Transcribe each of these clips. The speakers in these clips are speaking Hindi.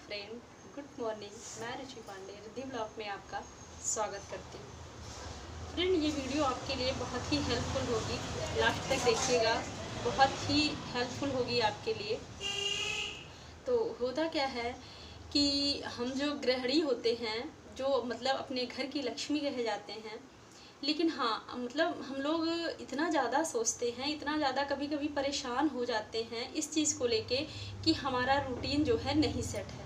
Friend, good morning. मैं रुचि पांडे रिद्धि ब्लॉग में आपका स्वागत करती हूँ। फ्रेंड, ये वीडियो आपके लिए बहुत ही हेल्पफुल होगी, लास्ट तक देखिएगा, बहुत ही हेल्पफुल होगी आपके लिए। तो होता क्या है कि हम जो गृहिणी होते हैं, जो मतलब अपने घर की लक्ष्मी कहे जाते हैं, लेकिन हाँ मतलब हम लोग इतना ज़्यादा सोचते हैं, इतना ज़्यादा कभी कभी परेशान हो जाते हैं इस चीज़ को लेके कि हमारा रूटीन जो है नहीं सेट है।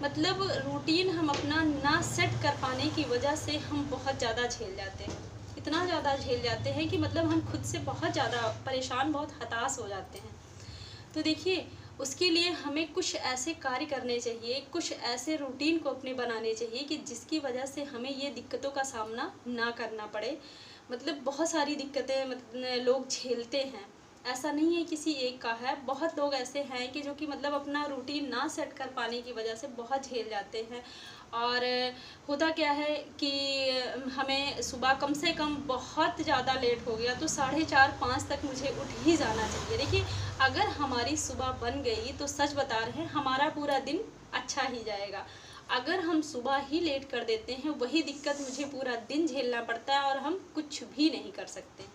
मतलब रूटीन हम अपना ना सेट कर पाने की वजह से हम बहुत ज़्यादा झेल जाते हैं, इतना ज़्यादा झेल जाते हैं कि मतलब हम खुद से बहुत ज़्यादा परेशान, बहुत हताश हो जाते हैं। तो देखिए, उसके लिए हमें कुछ ऐसे कार्य करने चाहिए, कुछ ऐसे रूटीन को अपने बनाने चाहिए कि जिसकी वजह से हमें ये दिक्कतों का सामना ना करना पड़े। मतलब बहुत सारी दिक्कतें मतलब लोग झेलते हैं, ऐसा नहीं है किसी एक का है, बहुत लोग ऐसे हैं कि जो कि मतलब अपना रूटीन ना सेट कर पाने की वजह से बहुत झेल जाते हैं। और होता क्या है कि हमें सुबह कम से कम बहुत ज़्यादा लेट हो गया तो 4:30-5 तक मुझे उठ ही जाना चाहिए। देखिए, अगर हमारी सुबह बन गई तो सच बता रहे हैं, हमारा पूरा दिन अच्छा ही जाएगा। अगर हम सुबह ही लेट कर देते हैं, वही दिक्कत मुझे पूरा दिन झेलना पड़ता है और हम कुछ भी नहीं कर सकते हैं,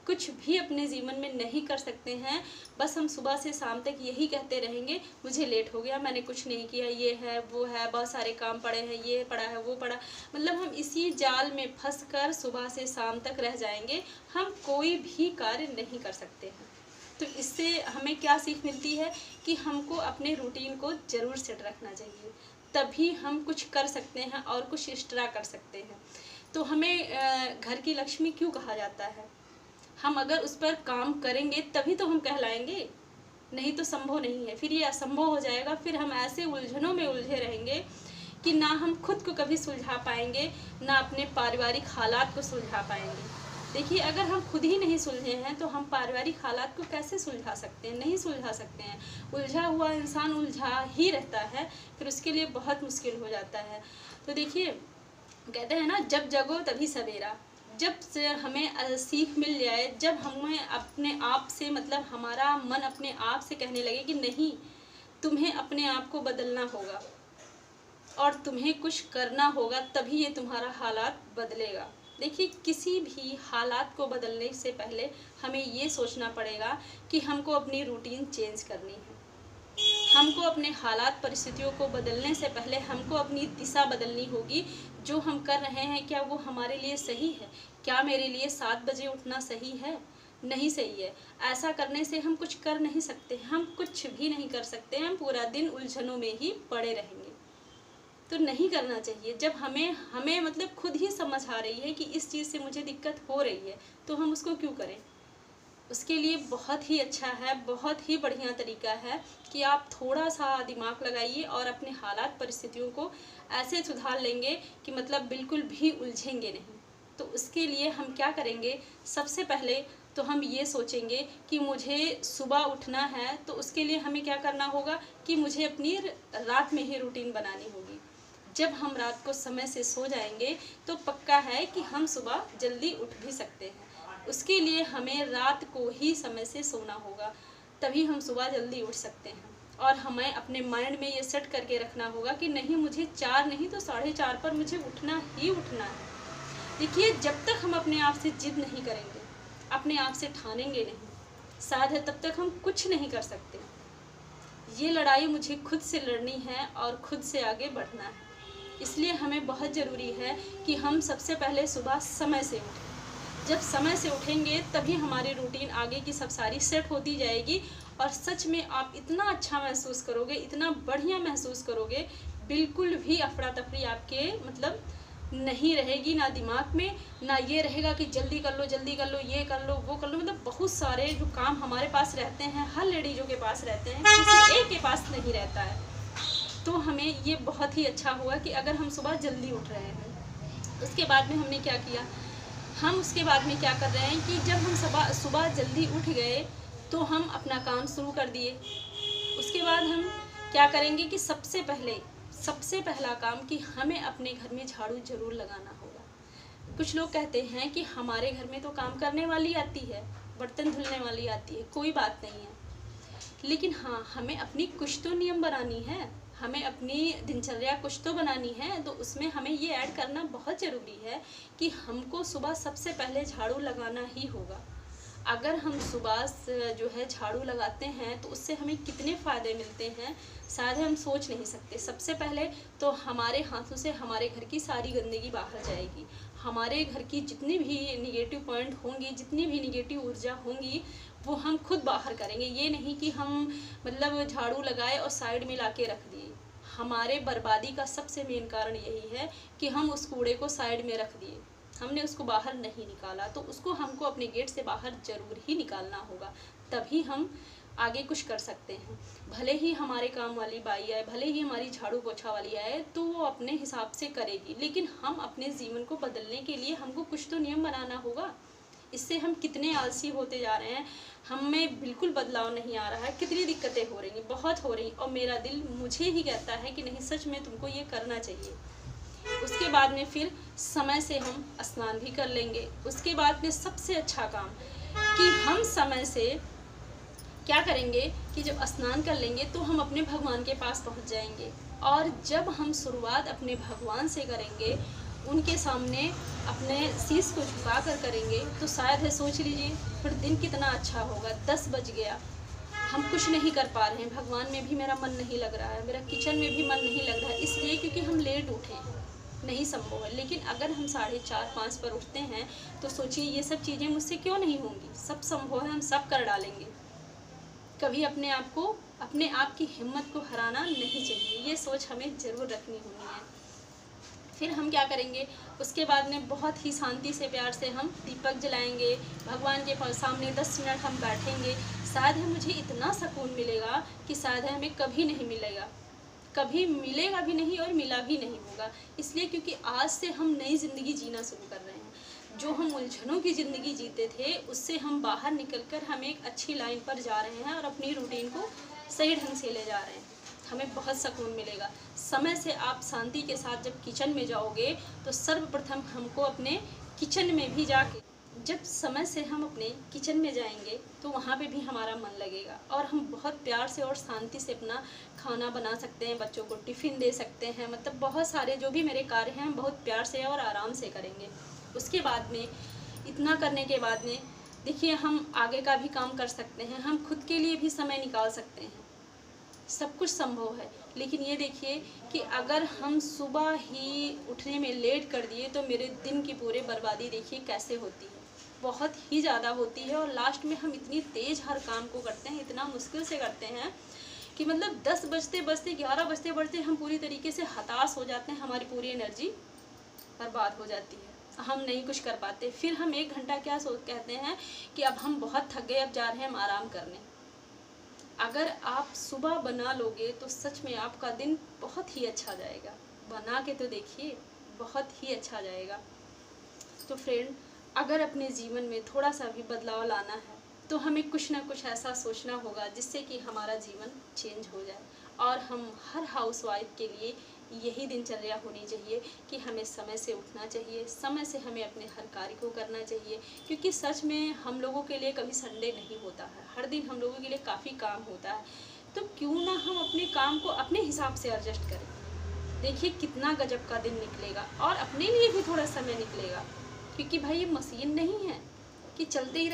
कुछ भी अपने जीवन में नहीं कर सकते हैं। बस हम सुबह से शाम तक यही कहते रहेंगे, मुझे लेट हो गया, मैंने कुछ नहीं किया, ये है वो है, बहुत सारे काम पड़े हैं, ये पड़ा है वो पड़ा। मतलब हम इसी जाल में फंस कर सुबह से शाम तक रह जाएंगे, हम कोई भी कार्य नहीं कर सकते हैं। तो इससे हमें क्या सीख मिलती है कि हमको अपने रूटीन को ज़रूर सेट रखना चाहिए, तभी हम कुछ कर सकते हैं और कुछ एक्स्ट्रा कर सकते हैं। तो हमें घर की लक्ष्मी क्यों कहा जाता है? हम अगर उस पर काम करेंगे तभी तो हम कहलाएंगे, नहीं तो संभव नहीं है। फिर ये असंभव हो जाएगा, फिर हम ऐसे उलझनों में उलझे रहेंगे कि ना हम खुद को कभी सुलझा पाएंगे, ना अपने पारिवारिक हालात को सुलझा पाएंगे। देखिए, अगर हम खुद ही नहीं सुलझे हैं तो हम पारिवारिक हालात को कैसे सुलझा सकते हैं? नहीं सुलझा सकते हैं। उलझा हुआ इंसान उलझा ही रहता है, फिर उसके लिए बहुत मुश्किल हो जाता है। तो देखिए, कहते हैं ना, जब जगो तभी सवेरा। जब से हमें सीख मिल जाए, जब हमें अपने आप से मतलब हमारा मन अपने आप से कहने लगे कि नहीं, तुम्हें अपने आप को बदलना होगा और तुम्हें कुछ करना होगा, तभी ये तुम्हारा हालात बदलेगा। देखिए, किसी भी हालात को बदलने से पहले हमें ये सोचना पड़ेगा कि हमको अपनी रूटीन चेंज करनी है। हमको अपने हालात परिस्थितियों को बदलने से पहले हमको अपनी दिशा बदलनी होगी। जो हम कर रहे हैं, क्या वो हमारे लिए सही है? क्या मेरे लिए 7 बजे उठना सही है? नहीं सही है। ऐसा करने से हम कुछ कर नहीं सकते, हम कुछ भी नहीं कर सकते, हम पूरा दिन उलझनों में ही पड़े रहेंगे। तो नहीं करना चाहिए। जब हमें मतलब खुद ही समझ आ रही है कि इस चीज़ से मुझे दिक्कत हो रही है, तो हम उसको क्यों करें? उसके लिए बहुत ही अच्छा है, बहुत ही बढ़िया तरीका है कि आप थोड़ा सा दिमाग लगाइए और अपने हालात परिस्थितियों को ऐसे सुधार लेंगे कि मतलब बिल्कुल भी उलझेंगे नहीं। तो उसके लिए हम क्या करेंगे? सबसे पहले तो हम ये सोचेंगे कि मुझे सुबह उठना है, तो उसके लिए हमें क्या करना होगा कि मुझे अपनी रात में ही रूटीन बनानी होगी। जब हम रात को समय से सो जाएंगे तो पक्का है कि हम सुबह जल्दी उठ भी सकते हैं। उसके लिए हमें रात को ही समय से सोना होगा, तभी हम सुबह जल्दी उठ सकते हैं। और हमें अपने माइंड में ये सेट करके रखना होगा कि नहीं, मुझे 4 नहीं तो 4:30 पर मुझे उठना ही उठना है। देखिए, जब तक हम अपने आप से जिद नहीं करेंगे, अपने आप से ठानेंगे नहीं, शायद है तब तक हम कुछ नहीं कर सकते। ये लड़ाई मुझे खुद से लड़नी है और खुद से आगे बढ़ना है। इसलिए हमें बहुत ज़रूरी है कि हम सबसे पहले सुबह समय से उठें। जब समय से उठेंगे तभी हमारी रूटीन आगे की सब सारी सेट होती जाएगी और सच में आप इतना अच्छा महसूस करोगे, इतना बढ़िया महसूस करोगे, बिल्कुल भी अफरा तफरी आपके मतलब नहीं रहेगी, ना दिमाग में, ना ये रहेगा कि जल्दी कर लो, जल्दी कर लो, ये कर लो, वो कर लो। मतलब बहुत सारे जो काम हमारे पास रहते हैं, हर लेडीज़ों के पास रहते हैं, किसी एक के पास नहीं रहता है। तो हमें ये बहुत ही अच्छा हुआ कि अगर हम सुबह जल्दी उठ रहे हैं। उसके बाद में हमने क्या किया, हम उसके बाद में क्या कर रहे हैं कि जब हम सुबह जल्दी उठ गए तो हम अपना काम शुरू कर दिए। उसके बाद हम क्या करेंगे कि सबसे पहला काम कि हमें अपने घर में झाड़ू ज़रूर लगाना होगा। कुछ लोग कहते हैं कि हमारे घर में तो काम करने वाली आती है, बर्तन धुलने वाली आती है, कोई बात नहीं है, लेकिन हाँ, हमें अपनी कुछ तो नियम बनानी है। हमें अपनी दिनचर्या कुछ तो बनानी है, तो उसमें हमें ये ऐड करना बहुत ज़रूरी है कि हमको सुबह सबसे पहले झाड़ू लगाना ही होगा। अगर हम सुबह जो है झाड़ू लगाते हैं तो उससे हमें कितने फ़ायदे मिलते हैं शायद हम सोच नहीं सकते। सबसे पहले तो हमारे हाथों से हमारे घर की सारी गंदगी बाहर जाएगी, हमारे घर की जितनी भी निगेटिव पॉइंट होंगी, जितनी भी निगेटिव ऊर्जा होंगी, वो हम खुद बाहर करेंगे। ये नहीं कि हम मतलब झाड़ू लगाए और साइड में ला के रख दिए। हमारे बर्बादी का सबसे मेन कारण यही है कि हम उस कूड़े को साइड में रख दिए, हमने उसको बाहर नहीं निकाला। तो उसको हमको अपने गेट से बाहर ज़रूर ही निकालना होगा, तभी हम आगे कुछ कर सकते हैं। भले ही हमारे काम वाली बाई आए, भले ही हमारी झाड़ू पोछा वाली आए, तो वो अपने हिसाब से करेगी, लेकिन हम अपने जीवन को बदलने के लिए हमको कुछ तो नियम बनाना होगा। इससे हम कितने आलसी होते जा रहे हैं, हमें बिल्कुल बदलाव नहीं आ रहा है, कितनी दिक्कतें हो रही हैं, बहुत हो रही। और मेरा दिल मुझे ही कहता है कि नहीं, सच में तुमको ये करना चाहिए। उसके बाद में फिर समय से हम स्नान भी कर लेंगे। उसके बाद में सबसे अच्छा काम कि हम समय से क्या करेंगे कि जब स्नान कर लेंगे तो हम अपने भगवान के पास पहुंच जाएंगे। और जब हम शुरुआत अपने भगवान से करेंगे, उनके सामने अपने शीश को झुका कर करेंगे, तो शायद है, सोच लीजिए फिर दिन कितना अच्छा होगा। 10 बज गया, हम कुछ नहीं कर पा रहे हैं, भगवान में भी मेरा मन नहीं लग रहा है, मेरा किचन में भी मन नहीं लग रहा है, इसलिए क्योंकि हम लेट उठे हैं, नहीं संभव है। लेकिन अगर हम 4:30-5 पर उठते हैं तो सोचिए ये सब चीज़ें मुझसे क्यों नहीं होंगी, सब संभव है, हम सब कर डालेंगे। कभी अपने आप की हिम्मत को हराना नहीं चाहिए, ये सोच हमें ज़रूर रखनी होनी है। फिर हम क्या करेंगे, उसके बाद में बहुत ही शांति से प्यार से हम दीपक जलाएंगे, भगवान के सामने 10 मिनट हम बैठेंगे। शायद है मुझे इतना सुकून मिलेगा कि शायद है हमें कभी नहीं मिलेगा, कभी मिलेगा भी नहीं और मिला भी नहीं होगा। इसलिए क्योंकि आज से हम नई ज़िंदगी जीना शुरू कर रहे हैं। जो हम उलझनों की ज़िंदगी जीते थे उससे हम बाहर निकलकर हम एक अच्छी लाइन पर जा रहे हैं और अपनी रूटीन को सही ढंग से ले जा रहे हैं। हमें बहुत सुकून मिलेगा। समय से आप शांति के साथ जब किचन में जाओगे तो सर्वप्रथम हमको अपने किचन में भी जाके, जब समय से हम अपने किचन में जाएंगे तो वहाँ पे भी हमारा मन लगेगा और हम बहुत प्यार से और शांति से अपना खाना बना सकते हैं, बच्चों को टिफ़िन दे सकते हैं। मतलब बहुत सारे जो भी मेरे कार्य हैं हम बहुत प्यार से और आराम से करेंगे। उसके बाद में, इतना करने के बाद में देखिए हम आगे का भी काम कर सकते हैं, हम खुद के लिए भी समय निकाल सकते हैं। सब कुछ संभव है। लेकिन ये देखिए कि अगर हम सुबह ही उठने में लेट कर दिए तो मेरे दिन की पूरी बर्बादी देखिए कैसे होती है, बहुत ही ज़्यादा होती है। और लास्ट में हम इतनी तेज़ हर काम को करते हैं, इतना मुश्किल से करते हैं कि मतलब 10 बजते बजते 11 बजते बजते हम पूरी तरीके से हताश हो जाते हैं, हमारी पूरी एनर्जी बर्बाद हो जाती है, हम नहीं कुछ कर पाते। फिर हम 1 घंटा क्या कहते हैं कि अब हम बहुत थक गए, अब जा रहे हैं हम आराम करने। अगर आप सुबह बना लोगे तो सच में आपका दिन बहुत ही अच्छा जाएगा। बना के तो देखिए, बहुत ही अच्छा जाएगा। तो फ्रेंड, अगर अपने जीवन में थोड़ा सा भी बदलाव लाना है तो हमें कुछ ना कुछ ऐसा सोचना होगा जिससे कि हमारा जीवन चेंज हो जाए। और हम हर हाउसवाइफ के लिए यही दिनचर्या होनी चाहिए कि हमें समय से उठना चाहिए, समय से हमें अपने हर कार्य को करना चाहिए। क्योंकि सच में हम लोगों के लिए कभी संडे नहीं होता है, हर दिन हम लोगों के लिए काफ़ी काम होता है। तो क्यों ना हम अपने काम को अपने हिसाब से एडजस्ट करें। देखिए कितना गजब का दिन निकलेगा और अपने लिए भी थोड़ा समय निकलेगा। क्योंकि भाई ये मशीन नहीं है कि चलते ही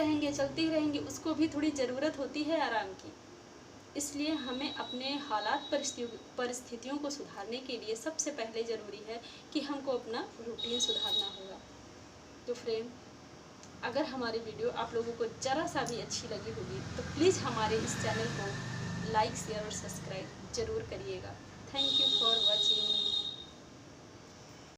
रहेंगे, उसको भी थोड़ी ज़रूरत होती है आराम की। इसलिए हमें अपने हालात परिस्थितियों को सुधारने के लिए सबसे पहले ज़रूरी है कि हमको अपना रूटीन सुधारना होगा। तो फ्रेंड, अगर हमारी वीडियो आप लोगों को ज़रा सा भी अच्छी लगी होगी तो प्लीज़ हमारे इस चैनल को लाइक, शेयर और सब्सक्राइब ज़रूर करिएगा। Thank you for watching.